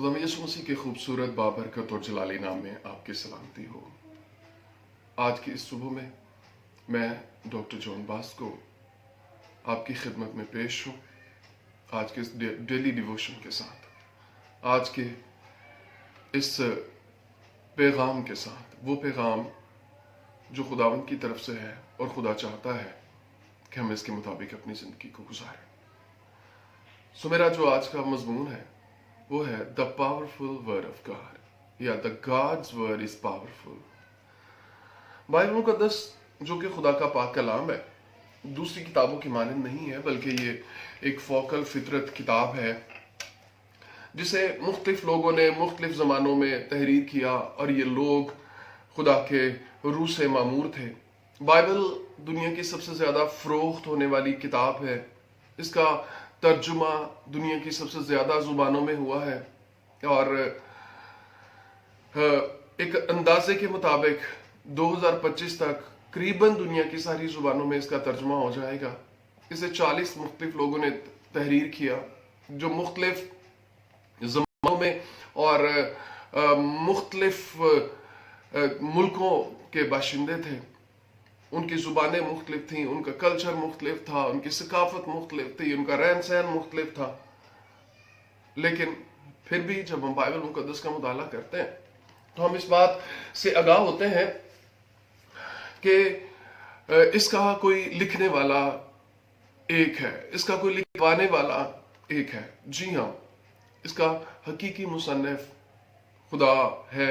खुदा में यीशु मसीह के खूबसूरत बाबरकत और जलाली नाम में आपकी सलामती हो। आज की इस सुबह में मैं डॉक्टर जॉन बास को आपकी खिदमत में पेश हूँ, आज के इस डेली डिवोशन के साथ, आज के इस पैगाम के साथ, वो पैगाम जो खुदावंद की तरफ से है और खुदा चाहता है कि हम इसके मुताबिक अपनी ज़िंदगी को गुजारें। सो मेरा जो आज का मजमून है वो है the powerful word of God, या the God's word is powerful. Bible मुकद्दस जो कि खुदा का पाक कलाम है, दूसरी किताबों की मानंद नहीं है, बल्कि ये एक फोकल फितरत किताब है जिसे मुख्तलिफ लोगों ने मुख्तलिफ ज़मानों में तहरीर किया और ये लोग खुदा के रूह से मामूर थे। बाइबल दुनिया की सबसे ज़्यादा फ़रोख्त होने वाली किताब है। इसका तर्जुमा दुनिया की सबसे ज़्यादा ज़ुबानों में हुआ है और एक अंदाजे के मुताबिक 2025 तक करीबन दुनिया की सारी ज़ुबानों में इसका तर्जुमा हो जाएगा। इसे 40 मुख्तलिफ लोगों ने तहरीर किया जो मुख्तलिफ ज़मानों में और मुख्तलिफ मुल्कों के बाशिंदे थे। उनकी ज़ुबानें मुख्तलिफ थी, उनका कल्चर मुख्तलिफ था, उनकी सकाफत मुख्तलिफ थी, उनका रहन सहन मुख्तलिफ था। लेकिन फिर भी जब हम बाइबल मुकद्दस का मुताला करते हैं तो हम इस बात से आगाह होते हैं कि इसका कोई लिखने वाला एक है, इसका कोई लिखवाने वाला एक है। जी हाँ, इसका हकीकी मुसन्निफ खुदा है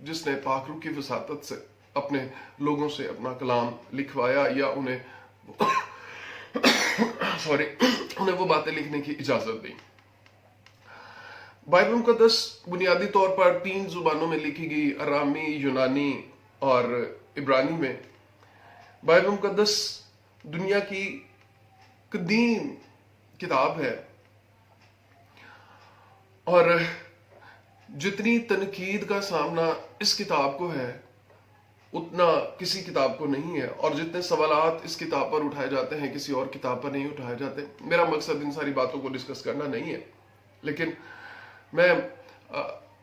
जिसने पाक रूह की वसातत से अपने लोगों से अपना कलाम लिखवाया या उन्हें उन्हें वो बातें लिखने की इजाजत दी। बाइबल मुकद्दस बुनियादी तौर पर 3 जुबानों में लिखी गई, अरामी, यूनानी और इब्रानी में। बाइबल मुकद्दस दुनिया की कदीम किताब है और जितनी तनकीद का सामना इस किताब को है उतना किसी किताब को नहीं है, और जितने सवालात इस किताब पर उठाए जाते हैं किसी और किताब पर नहीं उठाए जाते। मेरा मकसद इन सारी बातों को डिस्कस करना नहीं है, लेकिन मैं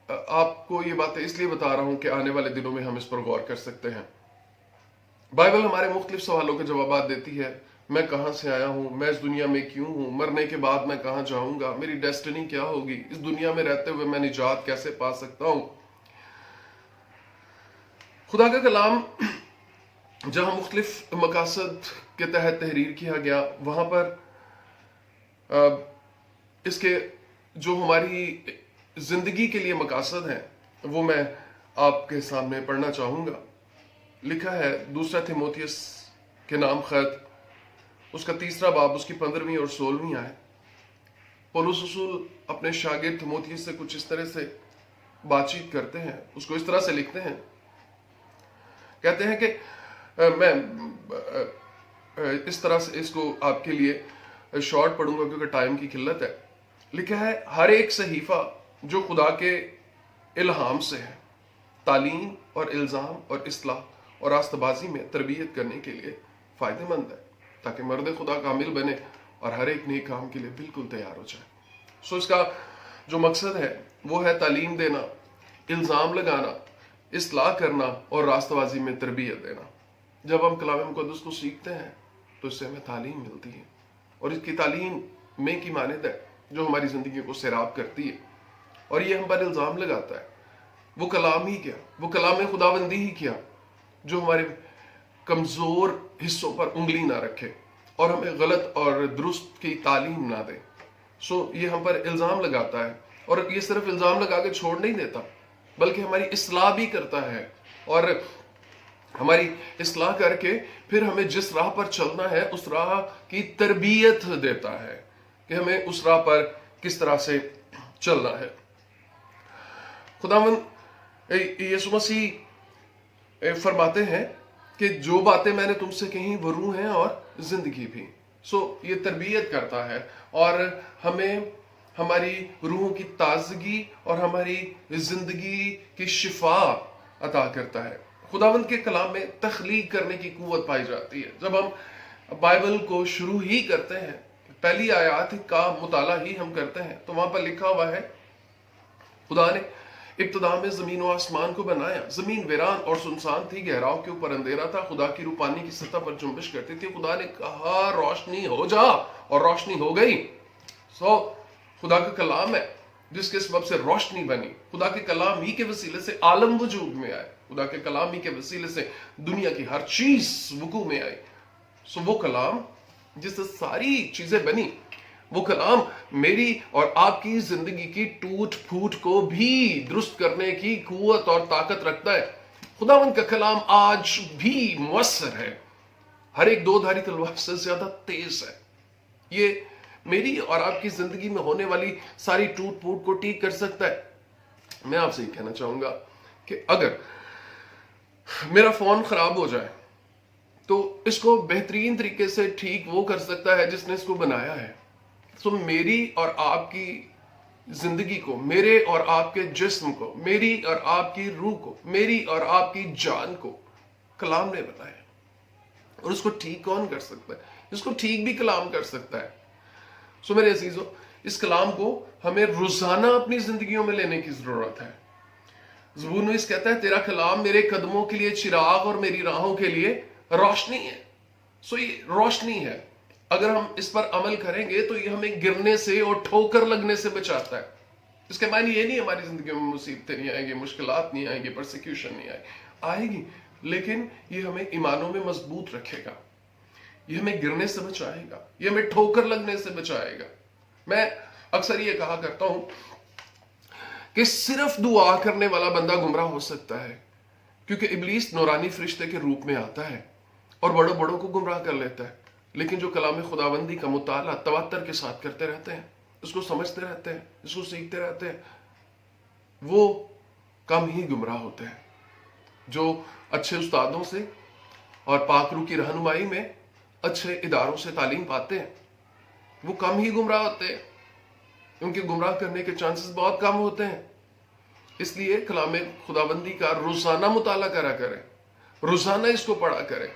आपको ये बातें इसलिए बता रहा हूं कि आने वाले दिनों में हम इस पर गौर कर सकते हैं। बाइबल हमारे मुख्तलिफ सवालों के जवाब देती है। मैं कहां से आया हूं, मैं इस दुनिया में क्यों हूं, मरने के बाद मैं कहां जाऊंगा, मेरी डेस्टिनी क्या होगी, इस दुनिया में रहते हुए मैं निजात कैसे पा सकता हूं। खुदा का कलाम जहां मुख्तलिफ मकासद के तहत तहरीर किया गया, वहां पर इसके जो हमारी जिंदगी के लिए मकासद हैं वो मैं आपके सामने पढ़ना चाहूंगा। लिखा है 2 थिमोथियस के नाम खत, उसका 3 बाब, उसकी 15वीं और 16वीं आयत। पौलुस रसूल अपने शागिर्द थिमोथियस से कुछ इस तरह से बातचीत करते हैं, उसको इस तरह से लिखते हैं। कहते हैं कि मैं इस तरह से इसको आपके लिए शॉर्ट पढ़ूंगा क्योंकि टाइम की किल्लत है। लिखा है, हर एक सहीफा जो खुदा के इल्हाम से है तालीम और इल्ज़ाम और इस्लाह और रास्तबाजी में तरबियत करने के लिए फ़ायदेमंद है, ताकि मर्द खुदा कामिल बने और हर एक नेक काम के लिए बिल्कुल तैयार हो जाए। सो इसका जो मकसद है वो है तालीम देना, इल्ज़ाम लगाना, इस्लाह करना और रास्तबाजी में तरबियत देना। जब हम कलाम मुकद्दस को सीखते हैं तो इससे हमें तालीम मिलती है, और इसकी तालीम में की मानद है जो हमारी ज़िंदगी को सैराब करती है और ये हम पर इल्ज़ाम लगाता है। वो कलाम ही क्या, वो कलाम खुदाबंदी ही क्या जो हमारे कमज़ोर हिस्सों पर उंगली ना रखे और हमें गलत और दुरुस्त की तालीम ना दे। सो ये हम पर इल्ज़ाम लगाता है, और ये सिर्फ इल्ज़ाम लगा के छोड़ नहीं देता बल्कि हमारी इस्लाह भी करता है, और हमारी इस्लाह करके फिर हमें जिस राह पर चलना है उस राह की तरबियत देता है कि हमें उस राह पर किस तरह से चलना है। खुदावंद यीशु मसीह फरमाते हैं कि जो बातें मैंने तुमसे कही वो रूह हैं और जिंदगी भी। सो ये तरबियत करता है और हमें हमारी रूहों की ताजगी और हमारी जिंदगी की शिफा अता करता है। खुदावंद के कलाम में तख्लीक करने की कुव्वत पाई जाती है। जब हम बाइबल को शुरू ही करते हैं, पहली आयत का मुताला ही हम करते हैं, तो वहां पर लिखा हुआ है خدا نے ابتدا میں زمین و آسمان کو بنایا. زمین ویران اور سنسان تھی, گہراؤ کے اوپر اندھیرا تھا, خدا کی روح پانی کی سطح پر جنبش کرتی تھی. خدا نے کہا روشنی ہو جا, اور روشنی ہو گئی. خدا کا کلام ہے جس کے سبب سے روشنی بنی. خدا کے کلام ہی کے وسیلے سے عالم وجود میں آئے. خدا کے کلام ہی کے وسیلے سے دنیا کی ہر چیز وقوع میں آئی. وہ کلام جس سے ساری چیزیں بنی, وہ کلام میری اور آپ کی زندگی کی ٹوٹ پھوٹ کو بھی درست کرنے کی قوت اور طاقت رکھتا ہے. خداوند کا کلام آج بھی مؤثر ہے, ہر ایک دو دھاری تلوار سے زیادہ تیز ہے. یہ میری اور آپ کی زندگی میں ہونے والی ساری ٹوٹ پھوٹ کو ٹھیک کر سکتا ہے. میں آپ سے یہ کہنا چاہوں گا کہ اگر میرا فون خراب ہو جائے تو اس کو بہترین طریقے سے ٹھیک وہ کر سکتا ہے جس نے اس کو بنایا ہے. تو میری اور آپ کی زندگی کو, میرے اور آپ کے جسم کو, میری اور آپ کی روح کو, میری اور آپ کی جان کو کلام نے بنایا. اور اس کو ٹھیک کون کر سکتا ہے؟ اس کو ٹھیک بھی کلام کر سکتا ہے. میرے عزیزو, اس کلام کو ہمیں روزانہ اپنی زندگیوں میں لینے کی ضرورت ہے. زبور نویس کہتا ہے تیرا کلام میرے قدموں کے لیے چراغ اور میری راہوں کے لیے روشنی ہے. یہ روشنی ہے. اگر ہم اس پر عمل کریں گے تو یہ ہمیں گرنے سے اور ٹھوکر لگنے سے بچاتا ہے. اس کے معنی یہ نہیں ہماری زندگیوں میں مصیبتیں نہیں آئیں گی, مشکلات نہیں آئیں گی, پرسیکیوشن نہیں آئے گی, لیکن یہ ہمیں ایمانوں میں مضبوط رکھے گا. یہ ہمیں گرنے سے بچائے گا, یہ ہمیں ٹھوکر لگنے سے بچائے گا. میں اکثر یہ کہا کرتا ہوں کہ صرف دعا کرنے والا بندہ گمراہ ہو سکتا ہے, کیونکہ ابلیس نورانی فرشتے کے روپ میں آتا ہے اور بڑوں بڑوں کو گمراہ کر لیتا ہے. لیکن جو کلام خداوندی کا مطالعہ تواتر کے ساتھ کرتے رہتے ہیں, اس کو سمجھتے رہتے ہیں, اس کو سیکھتے رہتے ہیں, وہ کم ہی گمراہ ہوتے ہیں. جو اچھے استادوں سے اور پاک روح کی رہنمائی میں اچھے اداروں سے تعلیم پاتے ہیں, وہ کم ہی گمراہ ہوتے ہیں. ان کے گمراہ کرنے کے چانسز بہت کم ہوتے ہیں. اس لیے کلام خداوندی کا روزانہ مطالعہ کرا کریں, روزانہ اس کو پڑھا کریں,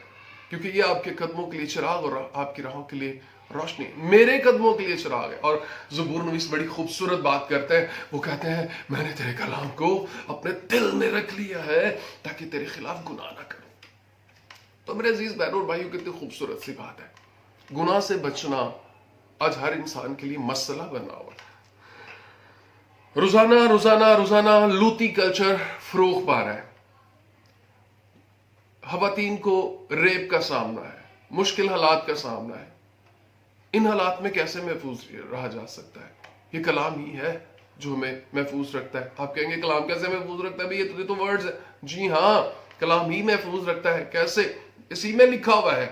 کیونکہ یہ آپ کے قدموں کے لیے چراغ اور آپ کی راہوں کے لیے روشنی. میرے قدموں کے لیے چراغ ہے. اور زبور نویس بڑی خوبصورت بات کرتے ہیں. وہ کہتے ہیں میں نے تیرے کلام کو اپنے دل میں رکھ لیا ہے تاکہ تیرے خلاف گناہ نہ کروں. تو میرے عزیز بہنوں اور بھائیوں, کتنی خوبصورت سی بات ہے. گناہ سے بچنا آج ہر انسان کے لیے مسئلہ بنا ہوا ہے. روزانہ لوتی کلچر فروغ پا رہا ہے. خواتین کو ریپ کا سامنا ہے, مشکل حالات کا سامنا ہے. ان حالات میں کیسے محفوظ رہا جا سکتا ہے؟ یہ کلام ہی ہے جو ہمیں محفوظ رکھتا ہے. آپ کہیں گے کلام کیسے محفوظ رکھتا ہے؟ یہ تو ورڈز ہے. جی ہاں, کلام ہی محفوظ رکھتا ہے. کیسے؟ اسی میں لکھا ہوا ہے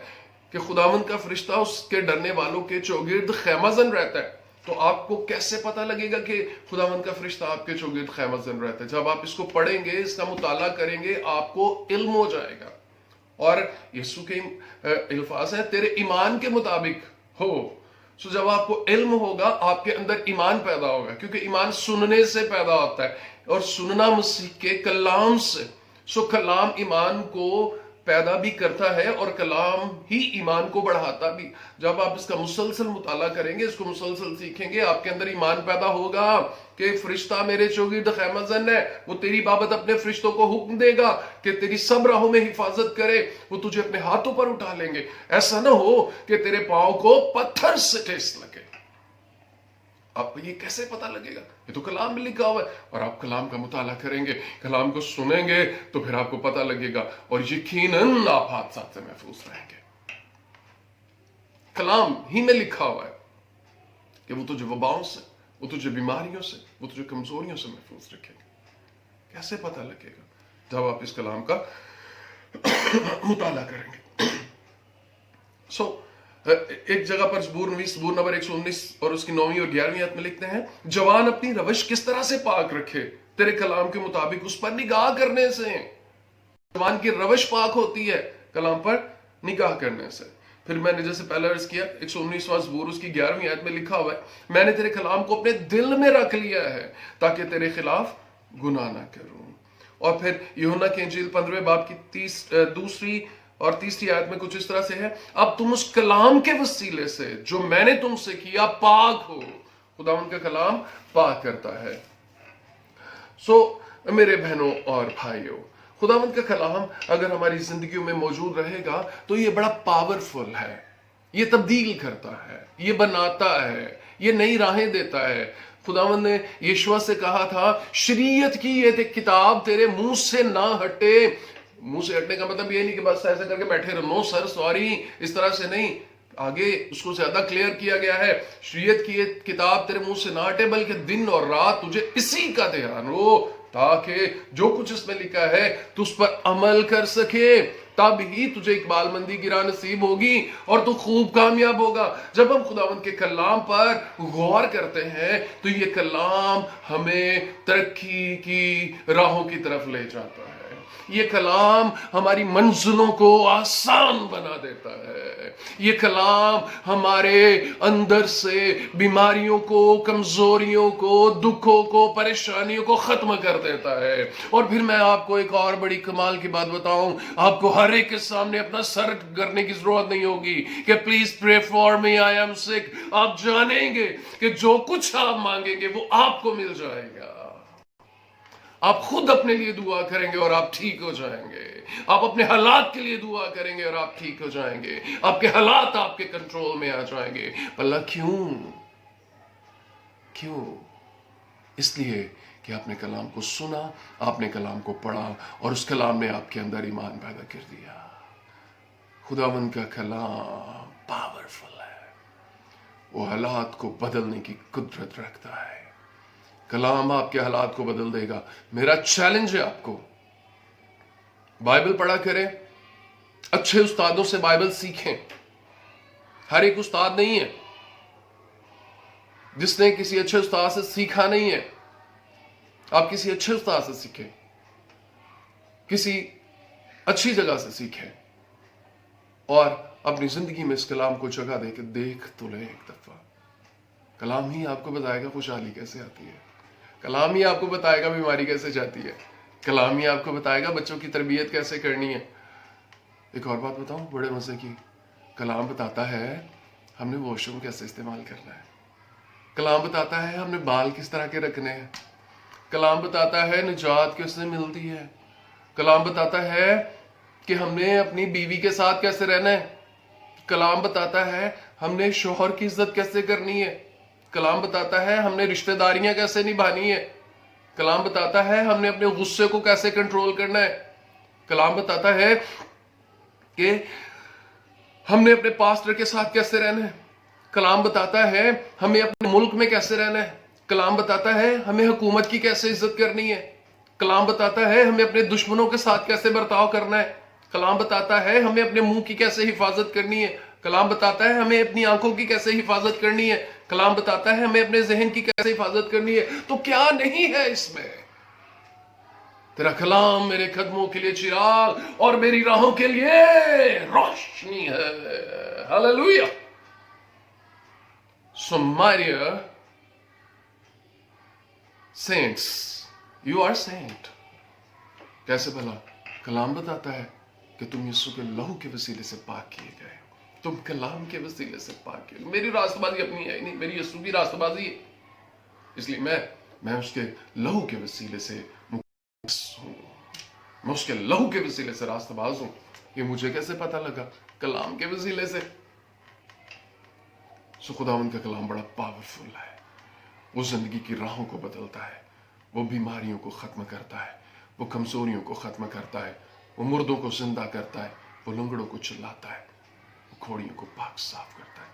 کہ خداوند کا فرشتہ اس کے ڈرنے والوں کے چوگرد خیمہ زن رہتا ہے. تو آپ کو کیسے پتا لگے گا کہ خداوند کا فرشتہ آپ کے چوگرد خیمہ زن رہتا ہے؟ جب آپ اس کو پڑھیں گے, اس کا مطالعہ کریں گے, آپ کو علم ہو جائے گا. اور یسوع کے الفاظ ہیں تیرے ایمان کے مطابق ہو. جب آپ کو علم ہوگا, آپ کے اندر ایمان پیدا ہوگا, کیونکہ ایمان سننے سے پیدا ہوتا ہے اور سننا مسیح کے کلام سے. کلام ایمان کو پیدا بھی کرتا ہے اور کلام ہی ایمان کو بڑھاتا بھی. جب آپ اس کا مسلسل مطالعہ کریں گے, اس کو مسلسل سیکھیں گے, آپ کے اندر ایمان پیدا ہوگا کہ فرشتہ میرے چوگرد خیمہ زن ہے. وہ تیری بابت اپنے فرشتوں کو حکم دے گا کہ تیری سب راہوں میں حفاظت کرے. وہ تجھے اپنے ہاتھوں پر اٹھا لیں گے. ایسا نہ ہو کہ تیرے پاؤں کو پتھر سے ٹھیس لگے. آپ کو یہ کیسے پتا لگے گا؟ یہ تو کلام میں لکھا ہوا ہے. اور آپ کلام کا مطالعہ کریں گے, کلام کو سنیں گے, تو پھر آپ کو پتا لگے گا, اور یقیناً آپ حادثات سے محفوظ رہیں گے. کلام ہی میں لکھا ہوا ہے کہ وہ تجھے وباؤں سے, وہ تجھے بیماریوں سے, وہ تجھے کمزوریوں سے محفوظ رکھے گا. کیسے پتا لگے گا؟ جب آپ اس کلام کا مطالعہ کریں گے. ایک جگہ پر زبور نمبر 119 اور اس کی 9ویں اور 11ویں آیت میں لکھتے ہیں, جوان اپنی روش کس طرح سے پاک رکھے تیرے کلام کے مطابق اس پر نگاہ کرنے سے. جوان کی روش پاک ہوتی ہے کلام پر نگاہ کرنے سے. پھر میں نے جیسے پہلے عرض کیا, 119واں زبور اس کی 11ویں آیت میں لکھا ہوا ہے, میں نے تیرے کلام کو اپنے دل میں رکھ لیا ہے تاکہ تیرے خلاف گناہ نہ کروں. اور پھر یوحنا کی انجیل 15 باب کی دوسری اور تیسری آیت میں کچھ اس طرح سے ہے, اب تم اس کلام کے وسیلے سے جو میں نے تم سے کیا پاک ہو. خداوند کا کلام پاک کرتا ہے. सो मेरे बहनों और भाइयों, खुदावंद का कलाम अगर हमारी जिंदगियों में मौजूद रहेगा तो ये बड़ा पावरफुल है, ये तब्दील करता है, ये बनाता है, ये नई राहें देता है। खुदावंद ने यीशुआ से कहा था, शरीयत की ये किताब तेरे मुंह से ना हटे। मुंह से हटने का मतलब ये नहीं कि बस ऐसे करके बैठे रहो, नो सर सॉरी, इस तरह से नहीं। आगे उसको ज्यादा क्लियर किया गया है, शरीयत की ये किताब तेरे मुंह से ना हटे, बल्कि दिन और रात तुझे इसी का ध्यान हो, ताकि जो कुछ इसमें लिखा है तू उस पर अमल कर सके, तब ही तुझे इकबालमंदी गिरा नसीब होगी और तू खूब कामयाब होगा। जब हम खुदावंद के कलाम पर गौर करते हैं तो ये कलाम हमें तरक्की की राहों की तरफ ले जाता है। ये कलाम हमारी मंजिलों को आसान बना देता है। ये कलाम हमारे अंदर से बीमारियों को, कमजोरियों को, दुखों को, परेशानियों को खत्म कर देता है। और फिर मैं आपको एक और बड़ी कमाल की बात बताऊं, आपको हर एक के सामने अपना सर करने की जरूरत नहीं होगी कि please pray for me, I am sick. आप जानेंगे कि जो कुछ आप मांगेंगे वो आपको मिल जाएगा। आप खुद अपने लिए दुआ करेंगे और आप ठीक हो जाएंगे। आप अपने हालात के लिए दुआ करेंगे और आप ठीक हो जाएंगे। आपके हालात आपके कंट्रोल में आ जाएंगे। भला क्यों? क्यों? इसलिए कि आपने कलाम को सुना, आपने कलाम को पढ़ा और उस कलाम ने आपके अंदर ईमान पैदा कर दिया। खुदावंद का कलाम पावरफुल है, वो हालात को बदलने की कुदरत रखता है। कलाम आपके हालात को बदल देगा। मेरा चैलेंज है आपको, बाइबल पढ़ा करें, अच्छे उस्तादों से बाइबल सीखें। हर एक उस्ताद नहीं है, जिसने किसी अच्छे उस्ताद से सीखा नहीं है। आप किसी अच्छे उस्ताद से सीखें, किसी अच्छी जगह से सीखें और अपनी जिंदगी में इस कलाम को जगह देकर देख तो ले एक दफा। कलाम ही आपको बताएगा खुशहाली कैसे आती है, कलाम ही आपको बताएगा बीमारी कैसे जाती है, कलाम ही आपको बताएगा बच्चों की तरबियत कैसे करनी है। एक और बात बताऊं बड़े मजे की, कलाम बताता है हमने वॉशरूम कैसे इस्तेमाल करना है, कलाम बताता है हमने बाल किस तरह के रखने हैं, कलाम बताता है निजात कैसे मिलती है, कलाम बताता है कि हमने अपनी बीवी के साथ कैसे रहना है, कलाम बताता है हमने शोहर की इज्जत कैसे करनी है, कलाम बताता है हमने रिश्तेदारियां कैसे निभानी है, कलाम बताता है हमने अपने गुस्से को कैसे कंट्रोल करना है, कलाम बताता है कि हमने अपने पास्टर के साथ कैसे रहना है, कलाम बताता है हमें अपने मुल्क में कैसे रहना है, कलाम बताता है हमें हुकूमत की कैसे इज्जत करनी है, कलाम बताता है हमें अपने दुश्मनों के साथ कैसे बर्ताव करना है, कलाम बताता है हमें अपने मुंह की कैसे हिफाजत करनी है, कलाम बताता है हमें अपनी आंखों की कैसे हिफाजत करनी है, कलाम बताता है हमें अपने जहन की कैसे हिफाजत करनी है। तो क्या नहीं है इसमें? तेरा कलाम मेरे कदमों के लिए चिराग और मेरी राहों के लिए रोशनी है। Hallelujah. So my dear saints, you are saint। कैसे भला? कलाम बताता है कि तुम यीशु के लहू के वसीले से पाक किए गए, तुम कलाम के वसीले से पाक किए। मेरी रास्तबाजी अपनी है नहीं, मेरी यीशु की रास्तबाजी है, इसलिए मैं उसके लहू के वसीले से हूं, मैं उसके लहू के वसीले से रास्तबाज हूं। ये मुझे कैसे पता लगा? कलाम के वसीले से। सो खुदावंद का कलाम बड़ा पावरफुल है, वो जिंदगी की राहों को बदलता है, वो बीमारियों को खत्म करता है, वो कमजोरियों को खत्म करता है, वो मुर्दों को जिंदा करता है, वो लंगड़ों को चिल्लाता है, वो घोड़ियों को पाक साफ करता है।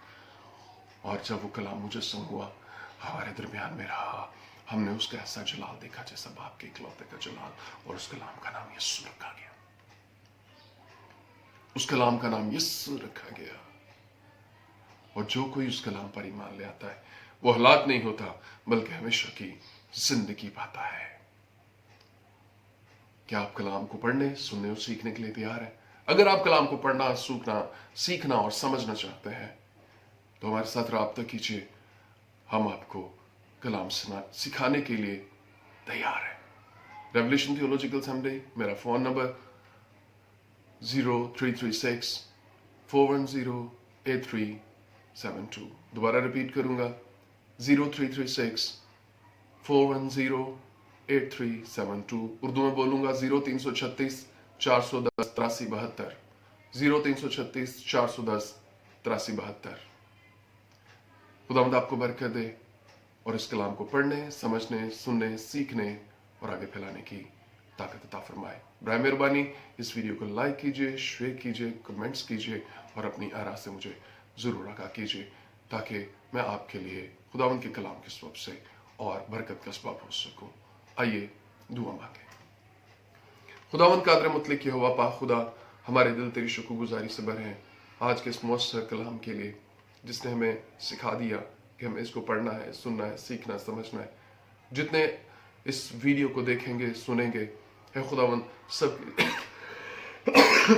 और जब वो कलाम मुझे संग हुआ, हमारे दरमियान में रहा, हमने उसका ऐसा जलाल देखा जैसा बाप के इकलौते का जलाल, और उस कलाम का नाम यीशु रखा गया। उस कलाम का नाम यीशु रखा गया। और जो कोई उस कलाम पर ईमान ले आता है वो हलाक नहीं होता, बल्कि हमेशा की जिंदगी पाता है। क्या आप कलाम को पढ़ने, सुनने और सीखने के लिए तैयार हैं? अगर आप कलाम को पढ़ना, सीखना और समझना चाहते हैं तो हमारे साथ राब्ता कीजिए। हम आपको कलाम सिखाने के लिए तैयार हैं। रेवलेशन थियोलॉजिकल संडे, मेरा फोन नंबर 0336 410 8372। दोबारा रिपीट करूंगा, 0336 410 8372। उर्दू में बोलूंगा 0336 410 8372, 0336 410 8372। खुदावंद आपको बरकत दे और इस कलाम को पढ़ने, समझने, सुनने, सीखने और आगे फैलाने की ताकत अता फरमाए। बराए मेहरबानी इस वीडियो को लाइक कीजिए, शेयर कीजिए, कमेंट्स कीजिए और अपनी आरा से मुझे ज़रूर आगाह कीजिए, ताकि मैं आपके लिए खुदावंद के कलाम के सबब से और बरकत का सबब हो सकूं। आइए दुआ मांगे। खुदावंद कादर मुतलक यहोवा पाक खुदा, हमारे दिल तेरी शुक्रगुजारी से भरे हैं आज के इस मौसर कलाम के लिए, जिसने हमें सिखा दिया कि हमें इसको पढ़ना है, सुनना है, सीखना, समझना है। जितने इस वीडियो को देखेंगे, सुनेंगे, है खुदावंद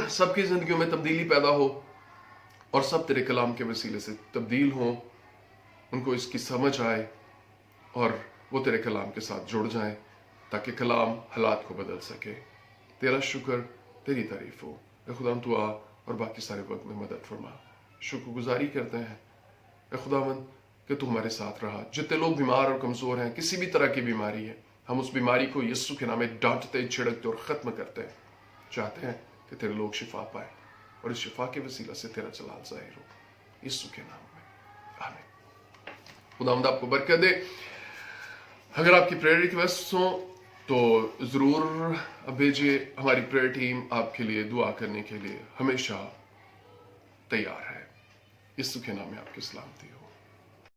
सबकी जिंदगियों में तब्दीली पैदा हो और सब तेरे कलाम के वसीले से तब्दील हो, उनको इसकी समझ आए और वो तेरे कलाम के साथ जुड़ जाएं, ताकि कलाम हालात को बदल सके। तेरा शुक्र, तेरी तारीफ हो। खुदाम तू आ और बाकी सारे वक्त में मदद फरमा। शुक्रगुजारी करते हैं ए खुदावंद कि तू हमारे साथ रहा। जितने लोग बीमार और कमजोर हैं, किसी भी तरह की बीमारी है, हम उस बीमारी को यीशु के नाम में डांटते, छिड़कते और खत्म करते हैं। चाहते हैं कि तेरे लोग शिफा पाए और इस शिफा के वसीला से तेरा जलाल जाहिर हो, यीशु के नाम में आमीन। खुदावंद आपको बरकत दे। अगर आपकी प्रेयर रिक्वेस्ट हो तो जरूर भेजिए। हमारी प्रेयर टीम आपके लिए दुआ करने के लिए हमेशा तैयार है। यीशु के नाम में आपकी सलामती हो।